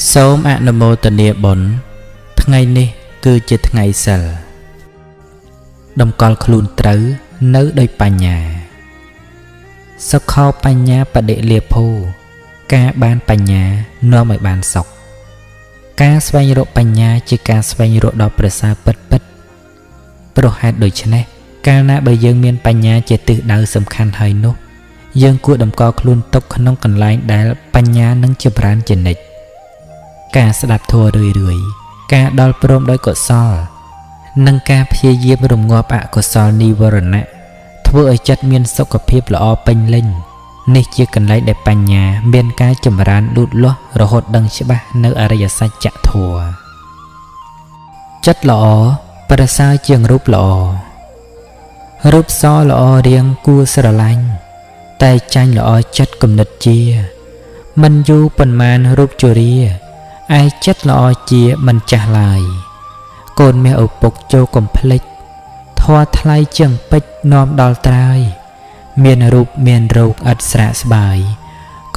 សូមអនុមោទនាបុណ្យថ្ងៃនេះគឺជាថ្ងៃសិលតម្កល់ខ្លួនត្រូវនៅដោយបញ្ញាសុខោបញ្ញាបដិលាភោការបានបញ្ញានាំឲ្យបានសុខការស្វែងរកបញ្ញាជាការស្វែងរកដល់ប្រសើរពិតព្រោះហេតុដូច្នេះកាលណាបើយើងមានបញ្ញាជាទិសដៅសំខាន់ហើយនោះយើងគួរតម្កល់ខ្លួនទុកក្នុងកន្លែងដែលបញ្ញានឹងចម្រើនជានិច្ចការស្ដាប់ធម៌រឿយៗការដល់ព្រមដោយកុសលនិងការព្យាយាមរងាប់អកុសលនិវរណៈធ្វើឲ្យចិត្តមានសុខភាពល្អពេញលេញនេះជាកន្លែងដែលបញ្ញាមានការចម្រើនលូតលាស់រហូតដឹងច្បាស់នៅអរិយសច្ចធម៌ចិត្តល្អប្រសើរជាងរូបល្អរូបសល្អរាងគួរស្រឡាញ់តែចាញ់ល្អចិត្តគំនិតជាមិនយូរប៉ុន្មានរូបជរាឯចិត្តល្អជាមិនចាស់ឡើយកូនមាសឪពុកចូលកំភ្លេចធម៌ថ្លៃជាងពេជ្រនាំដល់ត្រើយមានរូបមានរោគឥតស្រាកស្បាយ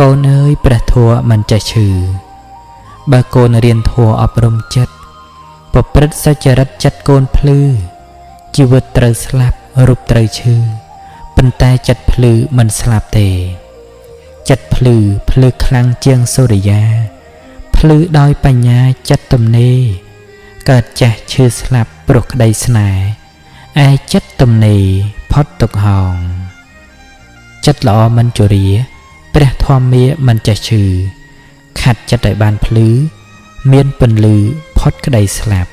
កូនអើយព្រះធម៌មិនចេះឈឺបើកូនរៀនធម៌អប់រំចិត្តប្រព្រឹត្តសុចរិតចិត្តកូនភ្លឺជីវិតត្រូវស្លាប់រូបត្រូវឈឺប៉ុន្តែចិត្តភ្លឺមិនស្លាប់ទេចិត្តភ្លឺខ្លាំងជាងសូរិយាភ្លឺដោយបញ្ញាចិត្តទំនេរកើតចាស់ឈឺស្លាប់ព្រោះក្តីស្នេហ៍ឯចិត្តទំនេរផុតទុក្ខហោងចិត្តល្អមិនជរាព្រះធម្មមាមិនចេះឈឺខាត់ចិត្តឲ្យបានភ្លឺមានពន្លឺផុតក្តីស្លាប់